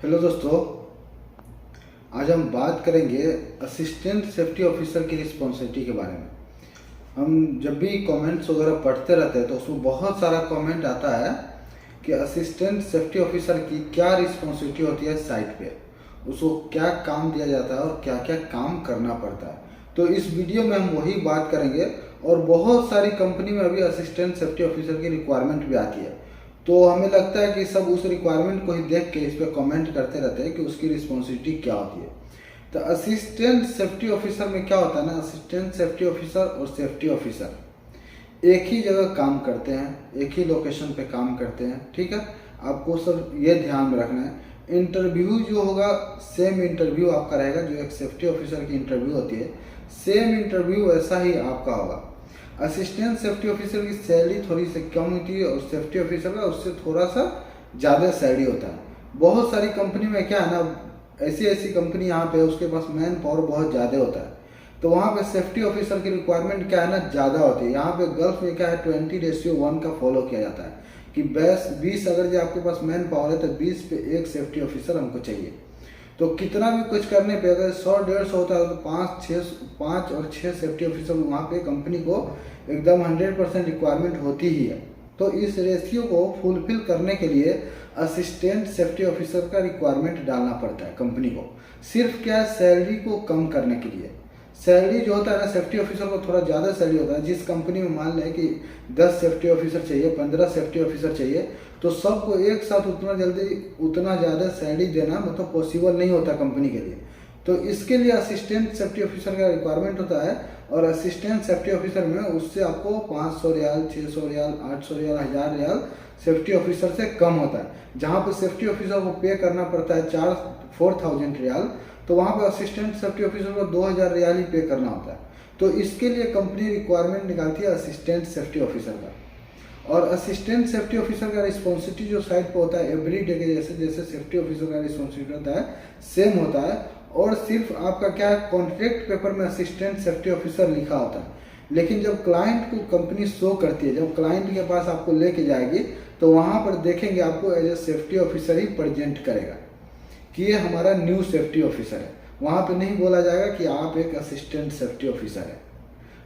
Hello दोस्तों, आज हम बात करेंगे असिस्टेंट सेफ्टी ऑफिसर की रिस्पॉन्सिबिलिटी के बारे में। हम जब भी कमेंट्स वगैरह पढ़ते रहते हैं तो उसमें बहुत सारा कमेंट आता है कि असिस्टेंट सेफ्टी ऑफिसर की क्या रिस्पॉन्सिबिलिटी होती है साइट पे, उसको क्या काम दिया जाता है और क्या क्या काम करना पड़ता है। तो इस वीडियो में हम वही बात करेंगे और बहुत सारी कंपनी में अभी असिस्टेंट सेफ्टी ऑफिसर की रिक्वायरमेंट भी आती है। तो हमें लगता है कि सब उस रिक्वायरमेंट को ही देख के इस पर कमेंट करते रहते हैं कि उसकी रिस्पॉन्सिबिलिटी क्या होती है। तो असिस्टेंट सेफ्टी ऑफिसर में क्या होता है ना, असिस्टेंट सेफ्टी ऑफिसर और सेफ्टी ऑफिसर एक ही जगह काम करते हैं, एक ही लोकेशन पे काम करते हैं। ठीक है, आपको सब ये ध्यान में रखना है। इंटरव्यू जो होगा सेम इंटरव्यू आपका रहेगा, जो एक सेफ्टी ऑफिसर की इंटरव्यू होती है सेम इंटरव्यू वैसा ही आपका होगा। असिस्टेंट सेफ्टी ऑफिसर की सैलरी थोड़ी सी कम होती है और सेफ्टी ऑफिसर का उससे थोड़ा सा ज़्यादा सैलरी होता है। बहुत सारी कंपनी में क्या है ना, ऐसी ऐसी कंपनी यहाँ पे उसके पास मैन पावर बहुत ज़्यादा होता है, तो वहाँ पे सेफ्टी ऑफिसर की रिक्वायरमेंट क्या है ना ज़्यादा होती है। यहाँ पे गल्फ में क्या है 20:1 का फॉलो किया जाता है कि 20 अगर जो आपके पास मैन पावर है तो 20 पे एक सेफ्टी ऑफिसर हमको चाहिए। तो कितना भी कुछ करने पे अगर 100-150 होता है तो 5 और 6 सेफ्टी ऑफिसर वहाँ पे कंपनी को एकदम 100% रिक्वायरमेंट होती ही है। तो इस रेशियो को फुलफिल करने के लिए असिस्टेंट सेफ्टी ऑफिसर का रिक्वायरमेंट डालना पड़ता है कंपनी को, सिर्फ क्या सैलरी को कम करने के लिए। सैलरी जो होता है ना, सेफ्टी ऑफिसर को थोड़ा ज़्यादा सैलरी होता है। जिस कंपनी में मान लें कि 10 सेफ्टी ऑफिसर चाहिए, 15 सेफ्टी ऑफिसर चाहिए, तो सबको एक साथ उतना जल्दी उतना ज़्यादा सैलरी देना मतलब पॉसिबल नहीं होता कंपनी के लिए। तो इसके लिए असिस्टेंट सेफ्टी ऑफिसर का रिक्वायरमेंट होता है और असिस्टेंट सेफ्टी ऑफिसर में उससे आपको 500 रियाल, 600 रियाल, 800 रियाल, 1000 रियाल सेफ्टी ऑफिसर से कम होता है। जहाँ पर सेफ्टी ऑफिसर को पे करना पड़ता है 4000 रियाल, तो वहाँ पर असिस्टेंट सेफ्टी ऑफिसर को 2000 रियाल ही पे करना होता है। तो इसके लिए कंपनी रिक्वायरमेंट निकालती है असिस्टेंट सेफ्टी ऑफिसर का। और असिस्टेंट सेफ्टी ऑफिसर का रिस्पॉन्सिबिलिटी जो साइट पे होता है एवरी डे के जैसे जैसे सेफ्टी ऑफिसर का रिस्पॉन्सिबिलिटी होता है सेम होता है। और सिर्फ आपका क्या है, कॉन्ट्रैक्ट पेपर में असिस्टेंट सेफ्टी ऑफिसर लिखा होता है, लेकिन जब क्लाइंट को कंपनी शो करती है, जब क्लाइंट के पास आपको लेके जाएगी तो वहाँ पर देखेंगे आपको एज ए सेफ्टी ऑफिसर ही प्रेजेंट करेगा कि ये हमारा न्यू सेफ्टी ऑफिसर है। वहाँ पे नहीं बोला जाएगा कि आप एक असिस्टेंट सेफ्टी ऑफिसर है।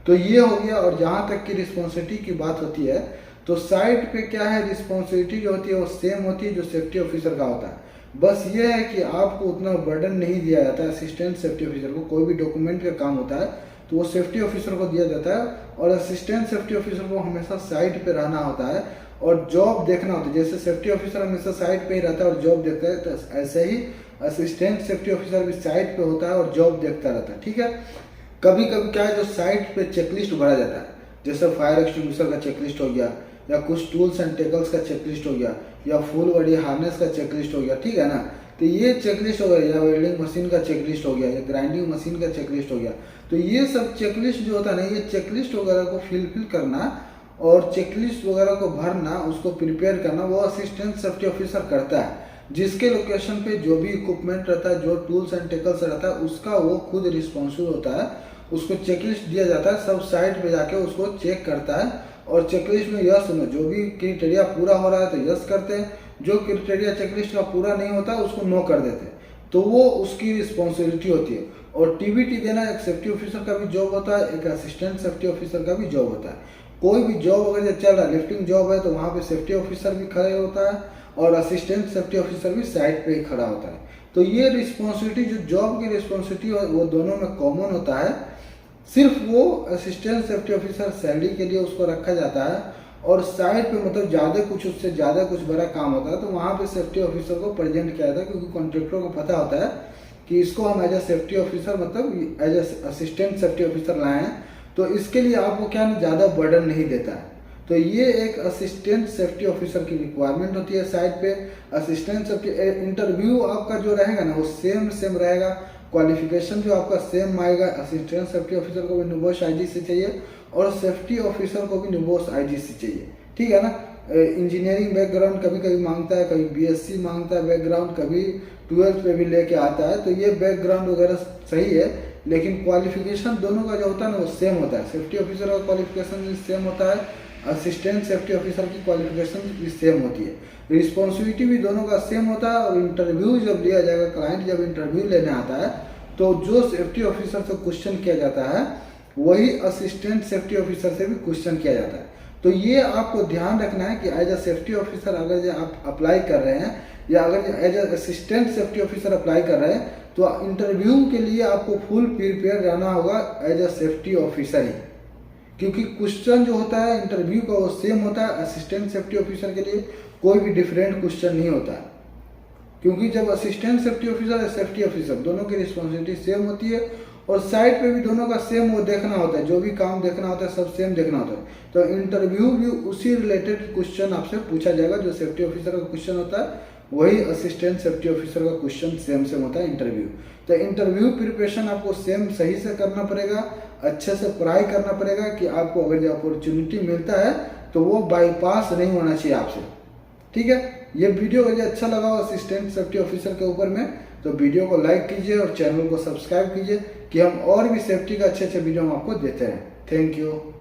तो ये हो गया। और जहाँ तक की रिस्पॉन्सिबिलिटी की बात होती है तो साइट पे क्या है, रिस्पॉन्सिबिलिटी जो होती है वो सेम होती है जो सेफ्टी ऑफिसर का होता है। बस ये है कि आपको उतना बर्डन नहीं दिया जाता है। असिस्टेंट सेफ्टी ऑफिसर को कोई भी डॉक्यूमेंट का काम होता है तो वो सेफ्टी ऑफिसर को दिया जाता है और असिस्टेंट सेफ्टी ऑफिसर को हमेशा साइट पे रहना होता है और जॉब देखना होता है। जैसे सेफ्टी ऑफिसर हमेशा साइट पे ही रहता है और जॉब देखता है, तो ऐसे ही असिस्टेंट सेफ्टी ऑफिसर भी साइट पे होता है और जॉब देखता रहता है। ठीक है, कभी कभी क्या है, जो साइट पे चेकलिस्ट भरा जाता है, जैसे फायर एक्सटिंग्विशर का चेकलिस्ट हो गया या कुछ टूल्स एंड टेकल्स का चेकलिस्ट हो गया या फुल बॉडी हार्नेस का चेकलिस्ट हो गया, ठीक है ना। तो ये चेकलिस्ट हो गया या वेल्डिंग मशीन का चेकलिस्ट हो गया या ग्राइंडिंग मशीन का चेकलिस्ट हो गया। तो ये सब चेकलिस्ट जो होता है ना, ये चेकलिस्ट वगैरह को फिल करना और चेकलिस्ट वगैरह को भरना, उसको प्रिपेयर करना वो असिस्टेंट सेफ्टी ऑफिसर करता है। जिसके लोकेशन पे जो भी इक्विपमेंट रहता है, जो टूल्स एंड टेकल्स रहता है, उसका वो खुद रिस्पॉन्सिबल होता है। उसको चेकलिस्ट दिया जाता है, सब साइट पे जाके उसको चेक करता है और चेकलिस्ट में यस में जो भी क्राइटेरिया पूरा हो रहा है तो यस करते हैं, जो क्राइटेरिया चेकलिस्ट का पूरा नहीं होता है उसको नो कर देते हैं। तो वो उसकी रिस्पॉन्सिबिलिटी होती है। और टीबीटी देना एक सेफ्टी ऑफिसर का भी जॉब होता है, एक असिस्टेंट सेफ्टी ऑफिसर का भी जॉब होता है। कोई भी जॉब अगर चल रहा है, लिफ्टिंग जॉब है, तो वहाँ पे सेफ्टी ऑफिसर भी खड़े होता है और असिस्टेंट सेफ्टी ऑफिसर भी साइड पे ही खड़ा होता है। तो ये रिस्पॉन्सिबिलिटी जो जॉब की रिस्पॉन्सिबिलिटी है वो दोनों में कॉमन होता है। सिर्फ वो असिस्टेंट सेफ्टी ऑफिसर सैलरी के लिए उसको रखा जाता है और साइड पे मतलब ज़्यादा कुछ उससे ज़्यादा कुछ बड़ा काम होता है तो वहाँ पे सेफ्टी ऑफिसर को प्रेजेंट किया जाता है, क्योंकि कॉन्ट्रैक्टर को पता होता है कि इसको हम एज ए सेफ्टी ऑफिसर मतलब as a assistant safety officer लाए हैं, तो इसके लिए आपको क्या ज़्यादा बर्डन नहीं देता है। तो ये एक असिस्टेंट सेफ्टी ऑफिसर की रिक्वायरमेंट होती है साइट पे। असिस्टेंट सेफ्टी इंटरव्यू आपका जो रहेगा ना वो सेम रहेगा, क्वालिफिकेशन जो आपका सेम आएगा। असिस्टेंट सेफ्टी ऑफिसर को भी निबोस आईजी से चाहिए और सेफ्टी ऑफिसर को भी निबोस आईजी से चाहिए, ठीक है ना। इंजीनियरिंग बैकग्राउंड कभी कभी मांगता है, कभी बीएससी मांगता है बैकग्राउंड, कभी 12th पे भी लेके आता है, तो ये बैकग्राउंड वगैरह सही है, लेकिन क्वालिफिकेशन दोनों का जो होता है ना वो सेम होता है। सेफ्टी ऑफिसर का क्वालिफिकेशन सेम होता है, असिस्टेंट सेफ्टी ऑफिसर की क्वालिफिकेशन भी सेम होती है, रिस्पॉन्सिबिलिटी भी दोनों का सेम होता है। और इंटरव्यू जब लिया जाएगा, क्लाइंट जब इंटरव्यू लेने आता है तो जो सेफ्टी ऑफिसर से क्वेश्चन किया जाता है वही असिस्टेंट सेफ्टी ऑफिसर से भी क्वेश्चन किया जाता है। तो ये आपको ध्यान रखना है कि एज अ सेफ्टी ऑफिसर अगर जो आप अप्लाई कर रहे हैं या अगर as a assistant safety officer apply कर रहे हैं तो इंटरव्यू के लिए आपको फुल प्रिपेयर रहना होगा एज अ सेफ्टी ऑफिसर ही, क्योंकि क्वेश्चन जो होता है इंटरव्यू का वो सेम होता है। असिस्टेंट सेफ्टी ऑफिसर के लिए कोई भी डिफरेंट क्वेश्चन नहीं होता है, क्योंकि जब असिस्टेंट सेफ्टी ऑफिसर और सेफ्टी ऑफिसर दोनों की रिस्पॉन्सिबिलिटी सेम होती है और साइड पे भी दोनों का सेम वो देखना होता है, जो भी काम देखना होता है सब सेम देखना होता है। तो इंटरव्यू भी उसी रिलेटेड क्वेश्चन आपसे पूछा जाएगा, जो सेफ्टी ऑफिसर का क्वेश्चन होता है वही असिस्टेंट सेफ्टी ऑफिसर का क्वेश्चन सेम होता है इंटरव्यू। तो इंटरव्यू प्रिपरेशन आपको सेम सही से करना पड़ेगा, अच्छे से पढ़ाई करना पड़ेगा कि आपको अगर जो अपॉर्चुनिटी मिलता है तो वो बाईपास नहीं होना चाहिए आपसे। ठीक है, ये वीडियो अगर अच्छा लगा हो असिस्टेंट सेफ्टी ऑफिसर के ऊपर में तो वीडियो को लाइक कीजिए और चैनल को सब्सक्राइब कीजिए कि हम और भी सेफ्टी का अच्छे वीडियो हम आपको देते हैं। Thank you.